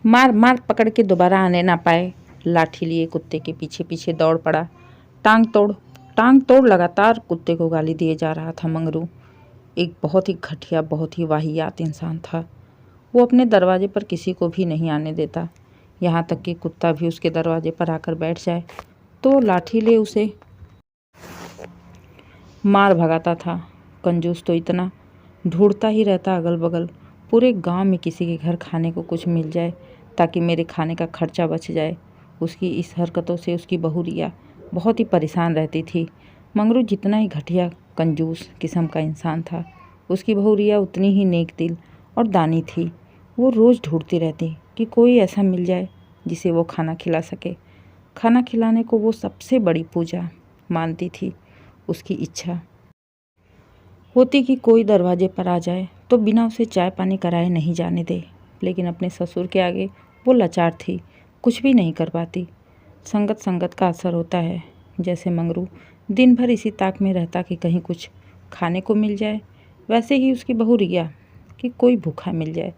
मार मार पकड़ के दोबारा आने ना पाए। लाठी लिए कुत्ते के पीछे पीछे दौड़ पड़ा। टांग तोड़ लगातार कुत्ते को गाली दिए जा रहा था मंगरू। एक बहुत ही घटिया, बहुत ही वाहियात इंसान था। वो अपने दरवाजे पर किसी को भी नहीं आने देता, यहाँ तक कि कुत्ता भी उसके दरवाजे पर आकर बैठ जाए तो लाठी ले उसे मार भगाता था। कंजूस तो इतना, ढूंढता ही रहता अगल बगल, पूरे गांव में किसी के घर खाने को कुछ मिल जाए ताकि मेरे खाने का खर्चा बच जाए। उसकी इस हरकतों से उसकी बहू रिया बहुत ही परेशान रहती थी। मंगरू जितना ही घटिया कंजूस किस्म का इंसान था, उसकी बहू रिया उतनी ही नेक दिल और दानी थी। वो रोज़ ढूंढती रहती कि कोई ऐसा मिल जाए जिसे वो खाना खिला सके। खाना खिलाने को वो सबसे बड़ी पूजा मानती थी। उसकी इच्छा होती कि कोई दरवाजे पर आ जाए तो बिना उसे चाय पानी कराए नहीं जाने दे, लेकिन अपने ससुर के आगे वो लाचार थी, कुछ भी नहीं कर पाती। संगत का असर होता है। जैसे मंगरू दिन भर इसी ताक में रहता कि कहीं कुछ खाने को मिल जाए, वैसे ही उसकी बहू रिया कि कोई भूखा मिल जाए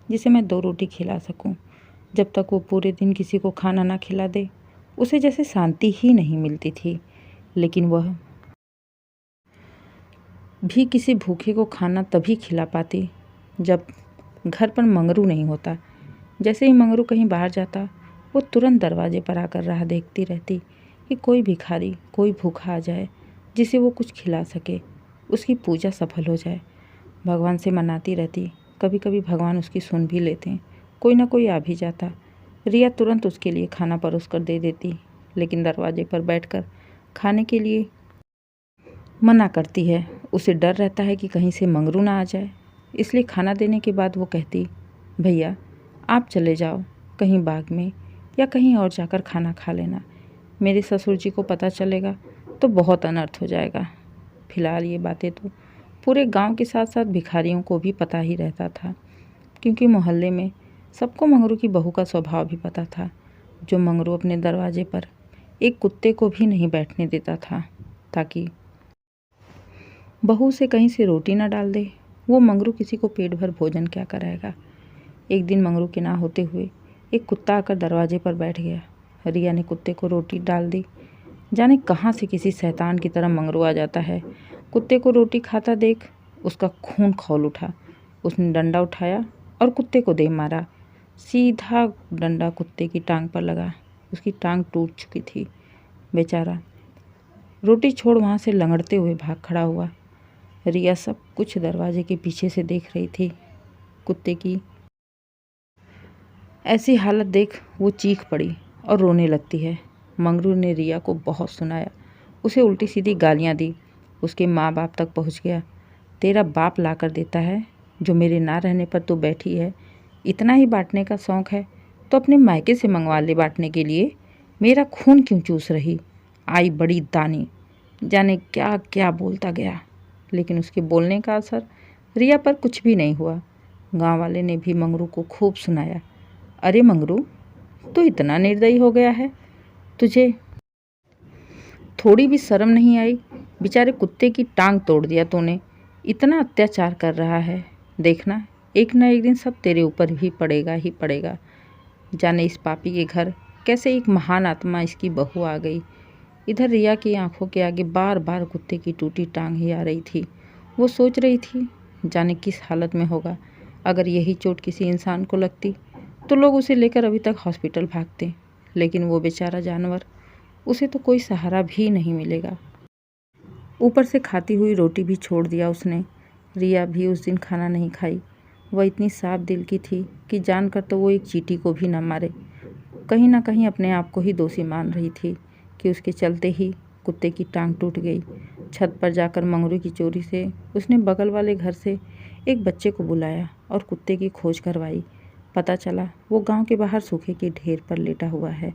जिसे मैं 2 रोटी खिला सकूं। जब तक वो पूरे दिन किसी को खाना ना खिला दे, उसे जैसे शांति ही नहीं मिलती थी। लेकिन वह भी किसी भूखे को खाना तभी खिला पाती जब घर पर मंगरू नहीं होता। जैसे ही मंगरू कहीं बाहर जाता, वो तुरंत दरवाजे पर आकर राह देखती रहती कि कोई भिखारी, कोई भूखा आ जाए जिसे वो कुछ खिला सके, उसकी पूजा सफल हो जाए। भगवान से मनाती रहती। कभी कभी भगवान उसकी सुन भी लेते, कोई ना कोई आ भी जाता। रिया तुरंत उसके लिए खाना परोस कर दे देती, लेकिन दरवाजे पर बैठकर खाने के लिए मना करती है। उसे डर रहता है कि कहीं से मंगरू ना आ जाए, इसलिए खाना देने के बाद वो कहती, भैया आप चले जाओ कहीं बाग में या कहीं और जाकर खाना खा लेना, मेरे ससुर जी को पता चलेगा तो बहुत अनर्थ हो जाएगा। फिलहाल ये बातें तो पूरे गांव के साथ साथ भिखारियों को भी पता ही रहता था, क्योंकि मोहल्ले में सबको मंगरू की बहू का स्वभाव भी पता था, जो मंगरू अपने दरवाजे पर एक कुत्ते को भी नहीं बैठने देता था ताकि बहू से कहीं से रोटी ना डाल दे। वो मंगरू किसी को पेट भर भोजन क्या कराएगा। एक दिन मंगरू के ना होते हुए एक कुत्ता आकर दरवाजे पर बैठ गया। रिया ने कुत्ते को रोटी डाल दी। जाने कहाँ से किसी शैतान की तरह मंगरू आ जाता है। कुत्ते को रोटी खाता देख उसका खून खौल उठा। उसने डंडा उठाया और कुत्ते को दे मारा। सीधा डंडा कुत्ते की टांग पर लगा। उसकी टांग टूट चुकी थी। बेचारा रोटी छोड़ वहाँ से लंगड़ते हुए भाग खड़ा हुआ। रिया सब कुछ दरवाजे के पीछे से देख रही थी। कुत्ते की ऐसी हालत देख वो चीख पड़ी और रोने लगती है। मंगरू ने रिया को बहुत सुनाया, उसे उल्टी सीधी गालियाँ दी। उसके माँ बाप तक पहुँच गया। तेरा बाप ला कर देता है, जो मेरे ना रहने पर तो बैठी है। इतना ही बांटने का शौक़ है तो अपने मायके से मंगवा ले बांटने के लिए। मेरा खून क्यों चूस रही। आई बड़ी दानी, जाने क्या क्या बोलता गया, लेकिन उसके बोलने का असर रिया पर कुछ भी नहीं हुआ। गांव वाले ने भी मंगरू को खूब सुनाया, अरे मंगरू तो इतना निर्दयी हो गया है, तुझे थोड़ी भी शर्म नहीं आई। बेचारे कुत्ते की टांग तोड़ दिया तूने, इतना अत्याचार कर रहा है। देखना एक ना एक दिन सब तेरे ऊपर भी पड़ेगा ही पड़ेगा। जाने इस पापी के घर कैसे एक महान आत्मा इसकी बहू आ गई। इधर रिया की आंखों के आगे बार बार कुत्ते की टूटी टांग ही आ रही थी। वो सोच रही थी जाने किस हालत में होगा। अगर यही चोट किसी इंसान को लगती तो लोग उसे लेकर अभी तक हॉस्पिटल भागते, लेकिन वो बेचारा जानवर, उसे तो कोई सहारा भी नहीं मिलेगा। ऊपर से खाती हुई रोटी भी छोड़ दिया उसने। रिया भी उस दिन खाना नहीं खाई। वह इतनी साफ दिल की थी कि जानकर तो वो एक चींटी को भी न मारे। कहीं ना कहीं अपने आप को ही दोषी मान रही थी कि उसके चलते ही कुत्ते की टांग टूट गई। छत पर जाकर मंगरू की चोरी से उसने बगल वाले घर से एक बच्चे को बुलाया और कुत्ते की खोज करवाई। पता चला वो गांव के बाहर सूखे के ढेर पर लेटा हुआ है।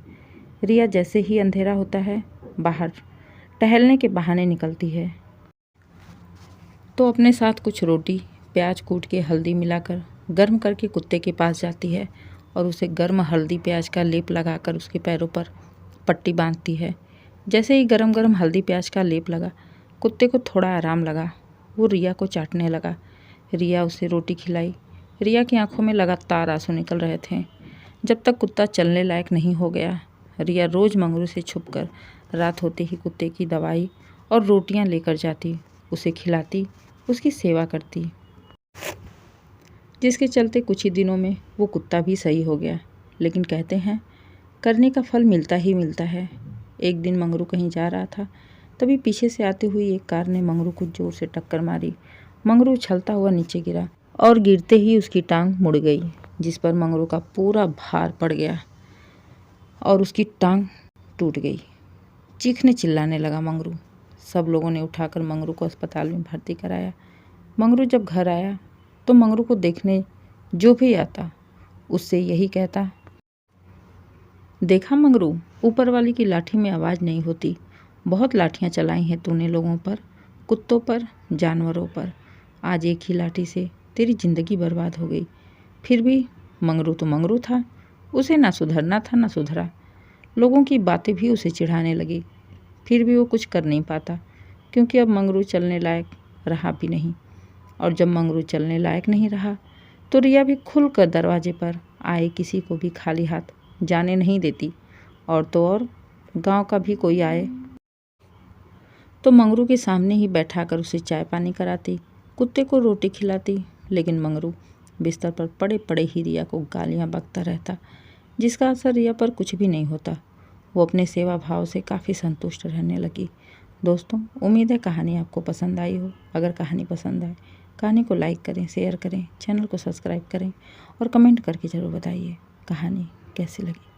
रिया जैसे ही अंधेरा होता है बाहर टहलने के बहाने निकलती है, तो अपने साथ कुछ रोटी प्याज कूट के हल्दी मिलाकर गर्म करके कुत्ते के पास जाती है और उसे गर्म हल्दी प्याज का लेप लगाकर उसके पैरों पर पट्टी बांधती है। जैसे ही गरम गरम हल्दी प्याज का लेप लगा, कुत्ते को थोड़ा आराम लगा। वो रिया को चाटने लगा। रिया उसे रोटी खिलाई। रिया की आंखों में लगातार आंसू निकल रहे थे। जब तक कुत्ता चलने लायक नहीं हो गया। रिया रोज़ मंगरू से छुपकर रात होते ही कुत्ते की दवाई और रोटियां लेकर जाती, उसे खिलाती, उसकी सेवा करती, जिसके चलते कुछ ही दिनों में वो कुत्ता भी सही हो गया। लेकिन कहते हैं करने का फल मिलता ही मिलता है। एक दिन मंगरू कहीं जा रहा था, तभी पीछे से आती हुई एक कार ने मंगरू को जोर से टक्कर मारी। मंगरू उछलता हुआ नीचे गिरा और गिरते ही उसकी टांग मुड़ गई, जिस पर मंगरू का पूरा भार पड़ गया और उसकी टांग टूट गई। चीखने चिल्लाने लगा मंगरू। सब लोगों ने उठाकर मंगरू को अस्पताल में भर्ती कराया। मंगरू जब घर आया तो मंगरू को देखने जो भी आता उससे यही कहता, देखा मंगरू, ऊपर वाली की लाठी में आवाज़ नहीं होती। बहुत लाठियाँ चलाई हैं तूने लोगों पर, कुत्तों पर, जानवरों पर। आज एक ही लाठी से तेरी ज़िंदगी बर्बाद हो गई। फिर भी मंगरू तो मंगरू था, उसे ना सुधरना था ना सुधरा। लोगों की बातें भी उसे चिढ़ाने लगी। फिर भी वो कुछ कर नहीं पाता, क्योंकि अब मंगरू चलने लायक रहा भी नहीं। और जब मंगरू चलने लायक नहीं रहा तो रिया भी खुलकर दरवाजे पर आए किसी को भी खाली हाथ जाने नहीं देती। और तो और गांव का भी कोई आए तो मंगरू के सामने ही बैठाकर उसे चाय पानी कराती, कुत्ते को रोटी खिलाती। लेकिन मंगरू बिस्तर पर पड़े पड़े ही रिया को गालियां बकता रहता, जिसका असर रिया पर कुछ भी नहीं होता। वो अपने सेवा भाव से काफ़ी संतुष्ट रहने लगी। दोस्तों, उम्मीद है कहानी आपको पसंद आई हो। अगर कहानी पसंद आए, कहानी को लाइक करें, शेयर करें, चैनल को सब्सक्राइब करें और कमेंट करके ज़रूर बताइए कहानी कैसी लगी।